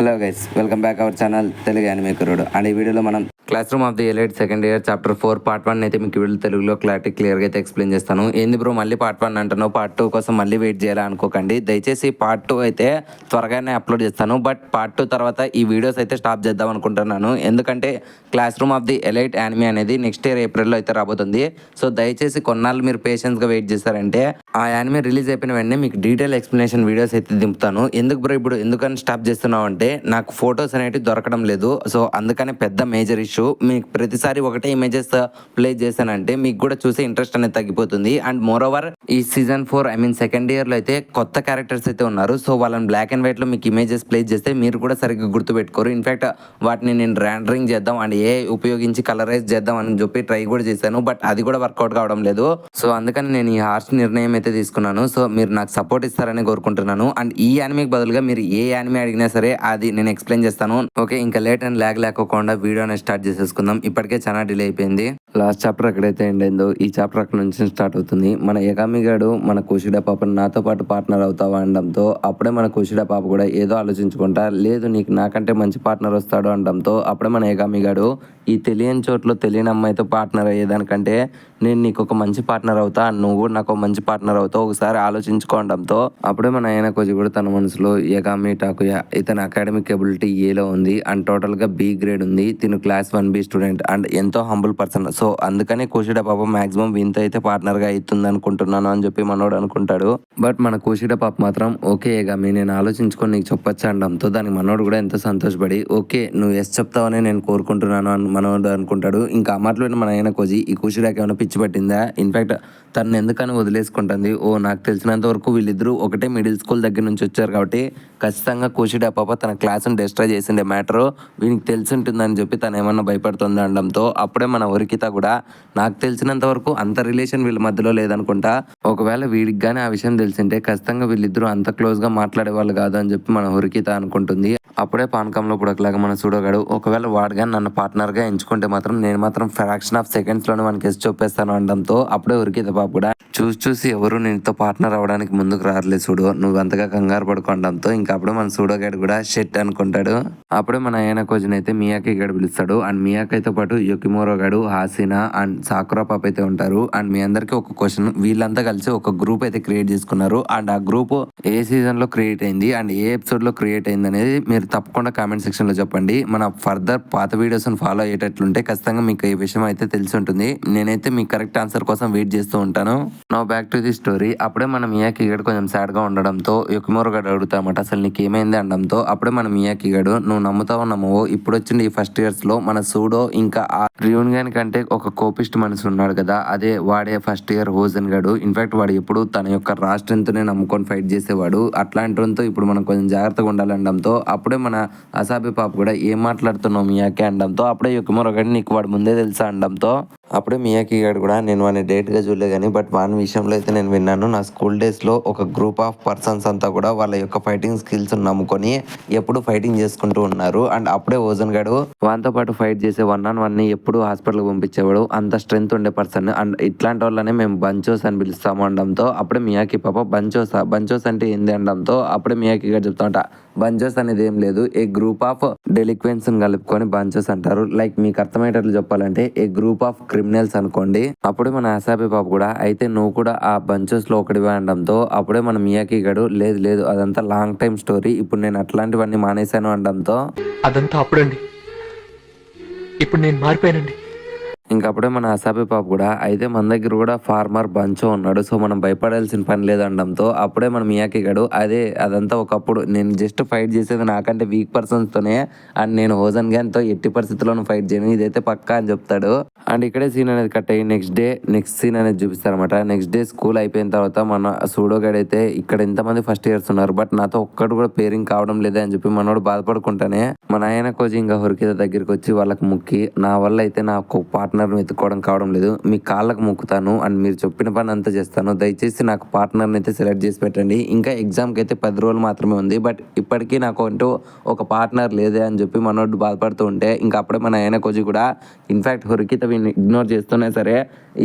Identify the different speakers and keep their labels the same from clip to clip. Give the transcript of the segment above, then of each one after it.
Speaker 1: Hello guys, welcome back our channel Telugu anime కుర్రోడు. And ఈ వీడియోలో మనం class room of the elite second year chapter 4 part 1 అయితే మీకు వీడియో తెలుగులో క్లియర్గా అయితే ఎక్స్ప్లెయిన్ చేస్తాను. ఏంది బ్రో మళ్ళీ పార్ట్ 1 అంటున్నావు, పార్ట్ 2 కోసం మళ్ళీ వెయిట్ చేయాలా అనుకోకండి. దయచేసి పార్ట్ 2 అయితే త్వరగానే అప్లోడ్ చేస్తాను. బట్ పార్ట్ 2 తర్వాత ఈ వీడియోస్ అయితే స్టాప్ చేద్దాం అనుకుంటున్నాను. ఎందుకంటే class room of the elite anime అనేది నెక్స్ట్ ఇయర్ ఏప్రిల్లో అయితే రాబోతుంది. సో దయచేసి కొన్నాళ్ళు మీరు పేషెన్స్గా వెయిట్ చేస్తారంటే ఆ యానిమే రిలీజ్ అయిపోయిన వెంటనే మీకు డీటెయిల్ ఎక్స్ప్లెనేషన్ వీడియోస్ అయితే దింపుతాను. ఎందుకు బ్రో ఇప్పుడు ఎందుకని స్టాప్ చేస్తున్నావు అంటే నాకు ఫొటోస్ అనేవి దొరకడం లేదు. సో అందుకనే పెద్ద మేజర్ ఇష్యూ. మీకు ప్రతిసారి ఒకటే ఇమేజెస్ ప్లే చేశానంటే మీకు కూడా చూసే ఇంట్రెస్ట్ అనేది తగ్గిపోతుంది. అండ్ మోర్ ఓవర్ ఈ సీజన్ 4 సెకండ్ ఇయర్లో అయితే కొత్త క్యారెక్టర్స్ అయితే ఉన్నారు. సో వాళ్ళని బ్లాక్ అండ్ వైట్లో మీకు ఇమేజెస్ ప్లే చేస్తే మీరు కూడా సరిగ్గా గుర్తుపెట్టుకోరు. ఇన్ఫాక్ట్ వాటిని నేను ర్యాండరింగ్ చేద్దాం అండ్ ఏ ఉపయోగించి కలరైజ్ చేద్దాం అని చెప్పి ట్రై కూడా చేశాను. బట్ అది కూడా వర్కౌట్ కావడం లేదు. సో అందుకని నేను ఈ హార్ష్ నిర్ణయం అయితే తీసుకున్నాను. సో మీరు నాకు సపోర్ట్ ఇస్తారని కోరుకుంటున్నాను. అండ్ ఈ యానిమేకి బదులుగా మీరు ఏ యానిమే అడిగినా సరే అది నేను ఎక్స్ప్లెయిన్ చేస్తాను. ఓకే, ఇంకా లేట్ అండ్ ల్యాగ్ లేకోకుండా వీడియోని స్టార్ట్ చేసేసుకుందాం. ఇప్పటికే చాలా డిలే అయిపోయింది. లాస్ట్ చాప్టర్ ఎక్కడైతే ఎండ్ అయిందో ఈ చాప్టర్ అక్కడ నుంచి స్టార్ట్ అవుతుంది. మన ఏకామి గాడు మన కుషిడా పాపను నాతో పాటు పార్ట్నర్ అవుతావా అనడంతో అప్పుడే మన కుషిడా పాప కూడా ఏదో ఆలోచించుకుంటా లేదు నీకు నాకంటే మంచి పార్ట్నర్ వస్తాడు అనడంతో అప్పుడే మన ఏకామి గాడు ఈ తెలియని చోట్ల తెలియని అమ్మాయితో పార్ట్నర్ అయ్యేదానికంటే నేను నీకు ఒక మంచి పార్ట్నర్ అవుతా, నువ్వు కూడా నాకు మంచి పార్ట్నర్ అవుతావు, ఒకసారి ఆలోచించుకోవడంతో అప్పుడే మన ఆయన కొంచెం కూడా తన మనసులో ఏకామి టాకుయా ఇతని అకాడమిక్ ఎబిలిటీ ఏలో ఉంది అండ్ టోటల్గా బి గ్రేడ్ ఉంది, తిను క్లాస్ 1B స్టూడెంట్ అండ్ ఎంతో హంబుల్ పర్సన్. సో అందుకనే కుషిడా పాప మాక్సిమం వీంతో అయితే పార్ట్నర్గా అవుతుంది అనుకుంటున్నాను అని చెప్పి మనోడు అనుకుంటాడు. బట్ మన కుషిడా పాప మాత్రం ఓకే ఏగామి నేను ఆలోచించుకొని నీకు చెప్పొచ్చా అనడంతో దానికి మనోడు కూడా ఎంతో సంతోషపడి ఓకే నువ్వు ఎస్ చెప్తావని నేను కోరుకుంటున్నాను అని మనోడు అనుకుంటాడు. ఇంకా ఆ మాటలో మన ఆయన కోజి ఈ కుషిడాకి ఏమైనా పిచ్చి పట్టిందా, ఇన్ఫాక్ట్ తను ఎందుకని వదిలేసుకుంటుంది. ఓ నాకు తెలిసినంత వరకు వీళ్ళిద్దరూ ఒకటే మిడిల్ స్కూల్ దగ్గర నుంచి వచ్చారు కాబట్టి ఖచ్చితంగా కుషిడా పాప తన క్లాస్ని డిస్ట్రాయ్ చేసిండే మ్యాటర్ వీనికి తెలిసి ఉంటుందని చెప్పి తను ఏమన్నా భయపడుతుంది అనడంతో అప్పుడే మన ఒరికిత కూడా నాకు తెలిసినంత వరకు అంత రిలేషన్ వీళ్ళ మధ్యలో లేదనుకుంటా, ఒకవేళ వీడికి కానీ ఆ విషయం తెలిసింటే ఖచ్చితంగా వీళ్ళిద్దరూ అంత క్లోజ్గా మాట్లాడే వాళ్ళు కాదు అని చెప్పి మన ఒరికిత అనుకుంటుంది. అప్పుడే పానకంలో పుడకలాగా మన సూడోగాడు ఒకవేళ వాడుగా నన్ను పార్ట్నర్గా ఎంచుకుంటే మాత్రం నేను మాత్రం ఫ్రాక్షన్ ఆఫ్ సెకండ్స్లోనే మనకి ఎస్ చూపేస్తాను అనడంతో అప్పుడే ఉరికిత పాప కూడా చూసి ఎవరు నీతో పార్ట్నర్ అవ్వడానికి ముందుకు రారలేదు చూడు, నువ్వు అంతగా కంగారు పడుకోవడంతో ఇంకా అప్పుడే మన సూడోగాడు కూడా షెట్ అనుకుంటాడు. అప్పుడే మన ఆయన కోజిన్ అయితే మియాకి గడు పిలుస్తాడు అండ్ మియాకైతో పాటు యుకిమోరో గడు, హాసినా అండ్ సాకురా పాప అయితే ఉంటారు. అండ్ మీ అందరికి ఒక క్వశ్చన్, వీళ్ళంతా కలిసి ఒక గ్రూప్ అయితే క్రియేట్ చేసుకున్నారు అండ్ ఆ గ్రూప్ ఏ సీజన్ లో క్రియేట్ అయింది అండ్ ఏ ఎపిసోడ్ లో క్రియేట్ అయింది అనేది మీరు తప్పకుండా కామెంట్ సెక్షన్ లో చెప్పండి. మన ఫర్దర్ పాత వీడియోస్ ఫాలో అయ్యేటట్లుంటే ఖచ్చితంగా మీకు ఈ విషయం అయితే తెలిసి ఉంటుంది. నేనైతే మీ కరెక్ట్ ఆన్సర్ కోసం వెయిట్ చేస్తూ ఉంటాను. Now back to the story. అప్పుడే మన మియాకి గడు కొంచెం సాడ్ గా ఉండడంతో యుకిమోరో గడు అడుగుతామట అసలు నీకు ఏమైంది అనడంతో అప్పుడే మన మియాకి గడు నువ్వు నమ్ముతావో నమ్మవో ఇప్పుడు వచ్చింది ఈ ఫస్ట్ ఇయర్స్ లో మన సూడో ఇంకా ఆ రియూనియన్ కంటే ఒక కోపిస్ట్ మనిషి ఉన్నాడు కదా, అదే వాడే ఫస్ట్ ఇయర్ హోజన్ గడు. ఇన్ఫాక్ట్ వాడు ఎప్పుడు తన యొక్క రా స్ట్రెంత్ నే నమ్ముకొని ఫైట్ చేసేవాడు. అట్లాంటితో ఇప్పుడు మనం కొంచెం జాగ్రత్తగా ఉండాలనడంతో అప్పుడే మన అసాబి పాప కూడా ఏం మాట్లాడుతున్నావు మియాకి అనడంతో అప్పుడే యుకిమోరో గడు నీకు వాడు ముందే తెలుసా అనడంతో అప్పుడే మియాకి గాడు కూడా నేను వాడిని డేట్గా చూడలే కానీ బట్ వాని విషయంలో అయితే నేను విన్నాను. నా స్కూల్ డేస్లో ఒక గ్రూప్ ఆఫ్ పర్సన్స్ అంతా కూడా వాళ్ళ యొక్క ఫైటింగ్ స్కిల్స్ నమ్ముకొని ఎప్పుడు ఫైటింగ్ చేసుకుంటూ ఉన్నారు. అండ్ అప్పుడే ఓజన్ గాడు వానితో పాటు ఫైట్ చేసే 1-on-1 ని ఎప్పుడు హాస్పిటల్కి పంపించేవాడు, అంత స్ట్రెంత్ ఉండే పర్సన్. అండ్ ఇట్లాంటి వాళ్ళనే మేము బంచోస్ అని పిలుస్తాము అనడంతో అప్పుడే మియాకి పాప బంచోస్ అంటే ఏంది అనడంతో అప్పుడే మియాకి గారు చెప్తామంట బంచోస్ అనేది ఏం లేదు, ఏ గ్రూప్ ఆఫ్ డెలిక్వెన్స్ కలుపుకొని బంచోస్ అంటారు. లైక్ మీకు అర్థమయ్యేటట్లు చెప్పాలంటే ఏ గ్రూప్ ఆఫ్ క్రిమినల్స్ అనుకోండి. అప్పుడే మన అసాబి పాప కూడా అయితే నువ్వు కూడా ఆ బంచెస్ లో ఒకటివే అనడంతో అప్పుడే మన మియాకి గడు లేదు అదంతా లాంగ్ టైం స్టోరీ, ఇప్పుడు నేను అట్లాంటివన్నీ మానేశాను అనడంతో
Speaker 2: అదంతా అప్పుడండి, ఇప్పుడు నేను మారిపోయానండి.
Speaker 1: ఇంకప్పుడే మన అసాబి పాప కూడా అయితే మన దగ్గర కూడా ఫార్మర్ బంచో ఉన్నాడు, సో మనం భయపడాల్సిన పని లేదనడంతో అప్పుడే మన మియాకి గడు అదంతా ఒకప్పుడు నేను జస్ట్ ఫైట్ చేసేది నాకంటే వీక్ పర్సన్స్తోనే అండ్ నేను హోజన్ గ్యాన్తో ఎట్టి పరిస్థితుల్లోనూ ఫైట్ చేయను, ఇదైతే పక్కా అని చెప్తాడు. అండ్ ఇక్కడే సీన్ అనేది కట్ అయ్యి నెక్స్ట్ సీన్ అనేది చూపిస్తారనమాట. నెక్స్ట్ డే స్కూల్ అయిపోయిన తర్వాత మన సూడోగాడు అయితే ఇక్కడ ఎంతమంది ఫస్ట్ ఇయర్స్ ఉన్నారు బట్ నాతో ఒక్కడు కూడా పేరింగ్ కావడం లేదే అని చెప్పి మనోడు బాధపడుకుంటానే మన ఆయన కోచి ఇంకా హొరికిత దగ్గరికి వచ్చి వాళ్ళకి ముక్కి నా వల్ల అయితే నాకు పార్ట్నర్ పార్ట్నర్ని వెతుక్కోవడం కావడం లేదు. మీ కాళ్ళకు మొక్కుతాను అండ్ మీరు చెప్పిన పని అంతా చేస్తాను. దయచేసి నాకు పార్ట్నర్ని అయితే సెలెక్ట్ చేసి పెట్టండి. ఇంకా ఎగ్జామ్కి అయితే 10 రోజులు మాత్రమే ఉంది. బట్ ఇప్పటికీ నాకు అంటూ ఒక పార్ట్నర్ లేదే అని చెప్పి మనోడు బాధపడుతూ ఉంటే ఇంకా అప్పుడే మన ఆయన కోజీ కూడా ఇన్ఫ్యాక్ట్ హొరికిత వీడిని ఇగ్నోర్ చేస్తున్నా సరే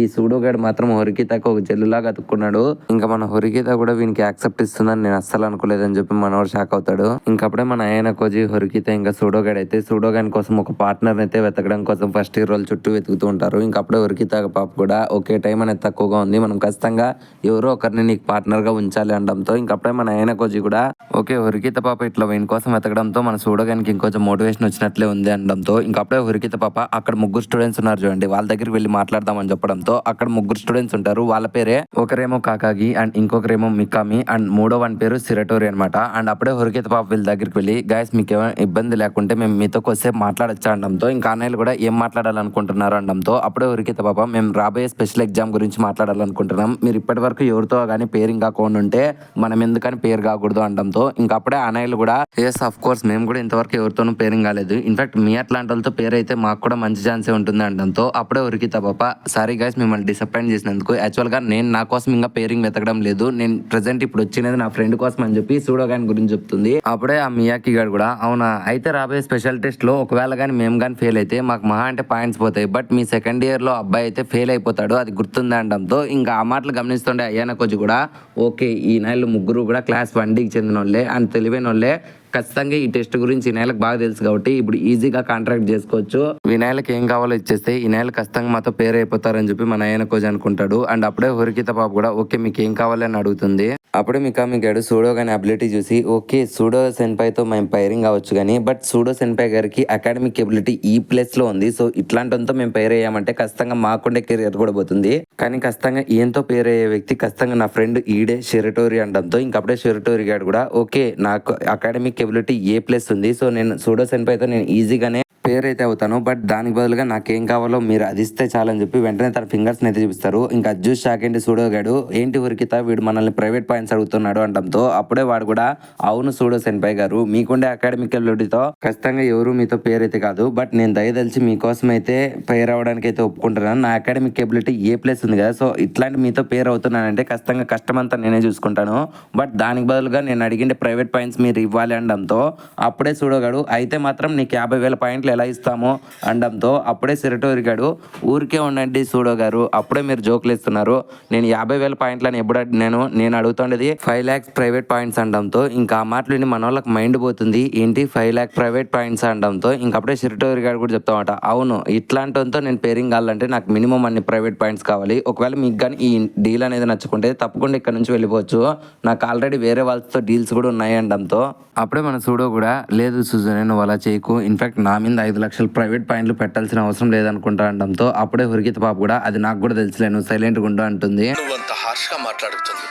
Speaker 1: ఈ సూడోగాడు మాత్రం హొరికితకు ఒక చెల్లులాగా అతుక్కున్నాడు. ఇంకా మన హొరికిత కూడా వీనికి యాక్సెప్ట్ ఇస్తుందని నేను అస్సలు అనుకోలేదని చెప్పి మనోడు షాక్ అవుతాడు. ఇంకప్పుడే మన ఆయన కోజీ హొరికిత ఇంకా సూడోగాడు అయితే సూడోగాని కోసం ఒక పార్ట్నర్ అయితే వెతకడం కోసం ఫస్ట్ ఇయర్ వాళ్ళు చుట్టూ వెతుకుతూ ఉంటారు. ఇంకప్పుడే హొరికిత పాప కూడా ఓకే టైం అనేది తక్కువగా ఉంది, మనం ఖచ్చితంగా ఎవరో ఒకరిని నీకు పార్ట్నర్ గా ఉంచాలి అనడంతో ఇంకప్పుడే మన ఆయన కోజీ కూడా ఓకే హొరికిత పాప ఇట్లా వీని కోసం వెతకడంతో మన సూడోగానికి ఇంకొంచెం మోటివేషన్ వచ్చినట్లే ఉంది అనడంతో ఇంకప్పుడే హొరికిత పాప అక్కడ ముగ్గురు స్టూడెంట్స్ ఉన్నారు చూడండి, వాళ్ళ దగ్గరికి వెళ్ళి మాట్లాడదామని చెప్పడంతో అక్కడ ముగ్గురు స్టూడెంట్స్ ఉంటారు. వాళ్ళ పేరే ఒకరేమో కాకాగి అండ్ ఇంకొకరేమో మికామి అండ్ మూడో వన్ పేరు సిరటోరి అనమాట. అండ్ అప్పుడే హొరికిత పాప వీళ్ళ దగ్గరికి వెళ్ళి గైస్ మీకు ఏమైనా ఇబ్బంది లేకుంటే మేము మీతో కొద్దిసేపు మాట్లాడొచ్చా అనడంతో ఇంకా అన్నయ్యలు కూడా ఏం మాట్లాడాలనుకుంటున్నారు అనడంతో అప్పుడే హొరికిత పాప మేము రాబోయే స్పెషల్ ఎగ్జామ్ గురించి మాట్లాడాలనుకుంటున్నాం, మీరు ఇప్పటి వరకు ఎవరితో కానీ పేరింగ్ కాకుండా ఉంటే మనం ఎందుకని పేరు కాకూడదు అనడంతో ఇంకా అప్పుడే అన్నయ్యలు కూడా ఎస్ ఆఫ్ కోర్స్ మేము కూడా ఇంతవరకు ఎవరితోనూ పేరింగ్ కాలేదు, ఇన్ఫాక్ట్ మీ అట్లాంటి వాళ్ళతో పేరు అయితే మాకు కూడా మంచి ఛాన్సే ఉంటుంది అనడంతో అప్పుడే హొరికిత పాప సారీ గైస్ మిమ్మల్ని డిసప్పాయింట్ చేసినందుకు, యాక్చువల్గా నేను నా కోసం ఇంకా పేరింగ్ వెతకడం లేదు, నేను ప్రెసెంట్ ఇప్పుడు వచ్చినది నా ఫ్రెండ్ కోసం అని చెప్పి సూడోగాని గురించి చెప్తుంది. అప్పుడే ఆ మియాకి గారు కూడా అవునా అయితే రాబోయే స్పెషల్ టెస్ట్ లో ఒకవేళ కానీ మేము కానీ ఫెయిల్ అయితే మాకు మహా అంటే పాయింట్స్ పోతాయి, బట్ మీ సెకండ్ ఇయర్ లో అబ్బాయి అయితే ఫెయిల్ అయిపోతాడు అది గుర్తుంది అనడంతో ఇంకా ఆ మాటలు గమనిస్తుండే అయ్యాన కొద్ది కూడా ఓకే ఈ నెలలు ముగ్గురు కూడా క్లాస్ 1Dకి చెందిన వాళ్ళే అండ్ తెలివైన వాళ్ళే, ఖచ్చితంగా ఈ టెస్ట్ గురించి ఈ నెలకు బాగా తెలుసు కాబట్టి ఇప్పుడు ఈజీగా కాంట్రాక్ట్ చేసుకోవచ్చు, ఈ నెలకు ఏం కావాలో ఇచ్చేస్తే ఈ నెల ఖచ్చితంగా మాతో పేరు అయిపోతారని చెప్పి మన ఆయన కోజ్ అనుకుంటాడు. అండ్ అప్పుడే హొరికిత పాప కూడా ఓకే మీకు ఏం కావాలని అడుగుతుంది. అప్పుడే మికామి గాడు సూడో గాని అబిలిటీ చూసి ఓకే సూడో సెన్పైతో మేము పైరింగ్ అవ్వచ్చు కానీ బట్ సూడో సెన్పై గారికి అకాడమిక్ ఎబిలిటీ ఈ ప్లేస్ లో ఉంది, సో ఇట్లాంటితో మేము పేరు అయ్యామంటే ఖచ్చితంగా మాకుండే కెరియర్ కూడా పోతుంది, కానీ ఖచ్చితంగా ఏంతో పేరు అయ్యే వ్యక్తి ఖచ్చితంగా నా ఫ్రెండ్ ఈడే షెరటోరి అనడంతో ఇంకప్పుడే షెరటోరి గాడు కూడా ఓకే నాకు అకాడమిక్ ఎబిలిటీ ఏ ప్లేస్ ఉంది, సో నేను సూడో సెన్పైతో నేను ఈజీగానే పేరు అయితే అవుతాను, బట్ దానికి బదులుగా నాకేం కావాలో మీరు అది ఇస్తే చాలని చెప్పి వెంటనే తన ఫింగర్స్ అయితే చూపిస్తారు. ఇంకా అజ్జూస్ షాక్ ఏంటి సూడో గాడు ఏంటి ఉరికిత వీడు మనల్ని ప్రైవేట్ పాయింట్స్ అడుగుతున్నాడు అనడంతో అప్పుడే వాడు కూడా అవును సూడో సెన్పై గారు మీకుండే అకాడమిక్ ఎబిలిటీతో ఖచ్చితంగా ఎవరు మీతో పేరు అయితే కాదు, బట్ నేను దయదలిచి మీకోసం అయితే పేరు అవడానికి అయితే ఒప్పుకుంటున్నాను, నా అకాడమిక్ ఎబిలిటీ ఏ ప్లేస్ ఉంది కదా, సో ఇట్లాంటి మీతో పేరు అవుతున్నానంటే ఖచ్చితంగా కష్టమంతా నేనే చూసుకుంటాను, బట్ దానికి బదులుగా నేను అడిగిండే ప్రైవేట్ పాయింట్స్ మీరు ఇవ్వాలి అనడంతో అప్పుడే సూడో గాడు అయితే మాత్రం నీకు 50,000 పాయింట్లు ఎలా ఇస్తామో అనడంతో అప్పుడే సిరటోరి గాడు ఊరికే ఉండండి సూడో గారు అప్పుడే మీరు జోకులు ఇస్తున్నారు, నేను 50,000 పాయింట్లని ఎప్పుడు నేను అడుగుతుండేది 5 lakhs ప్రైవేట్ పాయింట్స్ అనడంతో ఇంకా ఆ మాటలు మన వాళ్ళకి మైండ్ పోతుంది, ఏంటి 5 lakh ప్రైవేట్ పాయింట్స్ అనడంతో ఇంకప్పుడే సిరటోరి గారు కూడా చెప్తామట అవును ఇట్లాంటితో నేను పేరింగ్ కావాలంటే నాకు మినిమం అన్ని ప్రైవేట్ పాయింట్స్ కావాలి, ఒకవేళ మీకు కానీ ఈ డీల్ అనేది నచ్చుకుంటే తప్పకుండా ఇక్కడ నుంచి వెళ్ళిపోవచ్చు, నాకు ఆల్రెడీ వేరే వాళ్ళతో డీల్స్ కూడా ఉన్నాయి అనడంతో అప్పుడే మన సూడో కూడా లేదు సుజన్ నువ్వు అలా చేయకు, ఇన్ఫాక్ట్ నా మీద 5 లక్షలు ప్రైవేట్ పాయింట్లు పెట్టాల్సిన అవసరం లేదనుకుంటా అనడంతో అప్పుడే హొరికిత పాప కూడా అది నాకు కూడా తెలుసులే నువ్వు సైలెంట్గా ఉండు అంటుంది.
Speaker 3: నువ్వు అంత హార్ష్గా మాట్లాడుతుంది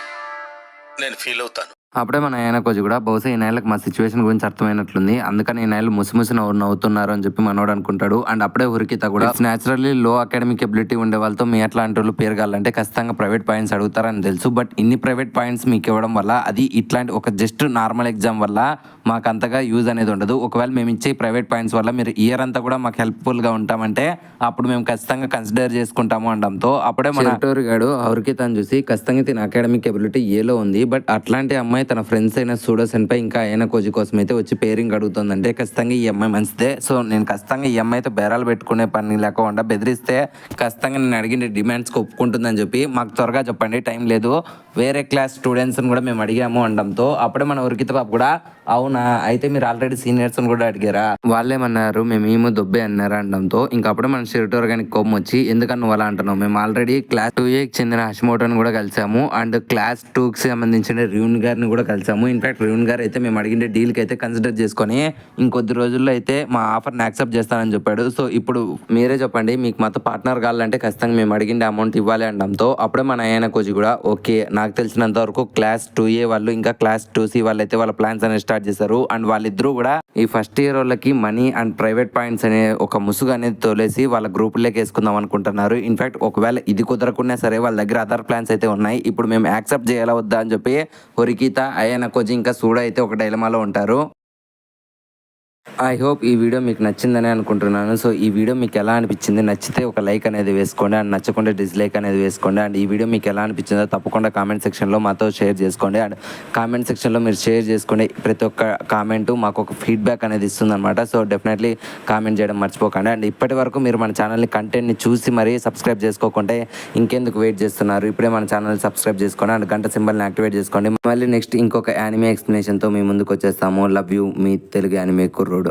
Speaker 3: నేను ఫీల్ అవుతాను.
Speaker 1: అప్పుడే మన ఆయన కోజు కూడా బహుశా ఈ నెలకు మా సిచ్యువేషన్ గురించి అర్థమైనట్లుంది, అందుకని ఈ నెలలు ముసిముసి నవ్వుతున్నారు అని చెప్పి మనోడు అనుకుంటాడు. అండ్ అప్పుడే హురికిత కూడా న్యాచురల్లీ లో అకాడమిక్ ఎబిలిటీ ఉండే వాళ్ళతో మీ అట్లాంటి వాళ్ళు పేరుగాలంటే ఖచ్చితంగా ప్రైవేట్ పాయింట్స్ అడుగుతారని తెలుసు, బట్ ఇన్ని ప్రైవేట్ పాయింట్స్ మీకు ఇవ్వడం వల్ల అది ఇట్లాంటి ఒక జస్ట్ నార్మల్ ఎగ్జామ్ వల్ల మాకు అంతగా యూజ్ అనేది ఉండదు, ఒకవేళ మేము ఇచ్చే ప్రైవేట్ పాయింట్స్ వల్ల మీరు ఇయర్ అంతా కూడా మాకు హెల్ప్ఫుల్గా ఉంటామంటే అప్పుడు మేము ఖచ్చితంగా కన్సిడర్ చేసుకుంటాము అనడంతో అప్పుడే మన టోర్ గాడు హురికితని చూసి ఖచ్చితంగా తిన అకాడమిక్ ఎబిలిటీ ఏలో ఉంది, బట్ అట్లాంటి అమ్మాయి తన ఫ్రెండ్స్ అయిన సూడో సెన్పై ఇంకా ఆయన కోజీ కోసం అయితే వచ్చి పేరింగ్ అడుగుతుందంటే ఖచ్చితంగా ఈ అమ్మాయి మంచిదే, సో నేను ఖచ్చితంగా ఈ అమ్మాయితో బేరాలు పెట్టుకునే పని లేకుండా బెదిరిస్తే ఖచ్చితంగా నేను అడిగిన డిమాండ్స్కి ఒప్పుకుంటుందని చెప్పి మాకు త్వరగా చెప్పండి టైం లేదు, వేరే క్లాస్ స్టూడెంట్స్ని కూడా మేము అడిగాము అనడంతో అప్పుడే మన ఉరికిత పాప కూడా అవునా అయితే మీరు ఆల్రెడీ సీనియర్స్ని కూడా అడిగారా, వాళ్ళేమన్నారు మేము దొబ్బే అన్నారు అనడంతో ఇంకా అప్పుడే మన షిరటోర్ గారికి కోపం వచ్చి ఎందుకని నువ్వు అలా అంటున్నావు, మేము ఆల్రెడీ క్లాస్ 2Aకి చెందిన హషిమోటోని కూడా కలిసాము అండ్ క్లాస్ 2కి సంబంధించిన రియూన్ గారిని కూడా కలిసాము, ఇన్ఫాక్ట్ రియూన్ గారు అయితే మేము అడిగిన డీల్కి అయితే కన్సిడర్ చేసుకొని ఇంకొద్ది రోజుల్లో అయితే మా ఆఫర్ని యాక్సెప్ట్ చేస్తానని చెప్పాడు, సో ఇప్పుడు మీరే చెప్పండి మీకు మాతో పార్ట్నర్ కావాలంటే ఖచ్చితంగా మేము అడిగిన అమౌంట్ ఇవ్వాలి అనడంతో అప్పుడే మన ఆయన కోచి కూడా ఓకే నాకు తెలిసినంత వరకు క్లాస్ 2A వాళ్ళు ఇంకా క్లాస్ 2C వాళ్ళు అయితే వాళ్ళ ప్లాన్స్ అనేది స్టార్ట్ చేశారు అండ్ వాళ్ళిద్దరూ కూడా ఈ ఫస్ట్ ఇయర్ వాళ్ళకి మనీ అండ్ ప్రైవేట్ పాయింట్స్ అనే ఒక ముసుగు అనేది తోలేసి వాళ్ళ గ్రూపుల్లోకి వేసుకుందాం అనుకుంటున్నారు, ఇన్ఫాక్ట్ ఒకవేళ ఇది కుదరకున్నా సరే వాళ్ళ దగ్గర అదర్ ప్లాన్స్ అయితే ఉన్నాయి, ఇప్పుడు మేము యాక్సెప్ట్ చేయాలా వద్దా అని చెప్పి హొరికిత అయాన కోచి ఇంకా సూడ అయితే ఒక డైలమాలో ఉంటారు. ఐ హోప్ ఈ వీడియో మీకు నచ్చిందని అనుకుంటున్నాను. సో ఈ వీడియో మీకు ఎలా అనిపించింది, నచ్చితే ఒక లైక్ అనేది వేసుకోండి అండ్ నచ్చకుండా డిస్లైక్ అనేది వేసుకోండి. అండ్ ఈ వీడియో మీకు ఎలా అనిపించిందో తప్పకుండా కామెంట్ సెక్షన్లో మాతో షేర్ చేసుకోండి. అండ్ కామెంట్ సెక్షన్లో మీరు షేర్ చేసుకోండి. ప్రతి ఒక్క కామెంటు మాకు ఒక ఫీడ్బ్యాక్ అనేది ఇస్తుందన్నమాట. సో డెఫినెట్లీ కామెంట్ చేయడం మర్చిపోకండి. అండ్ ఇప్పటి వరకు మీరు మన ఛానల్ని కంటెంట్ని చూసి మరీ సబ్స్క్రైబ్ చేసుకోకుంటే ఇంకెందుకు వెయిట్ చేస్తున్నారు? ఇప్పుడే మన ఛానల్ సబ్స్క్రైబ్ చేసుకోండి అండ్ గంట సింబల్ని యాక్టివేట్ చేసుకోండి. మళ్ళీ నెక్స్ట్ ఇంకొక యానిమే ఎక్స్ప్లెనేషన్తో మీ ముందుకు వచ్చేస్తాము. Love you, me Telugu anime కుర్రోడు.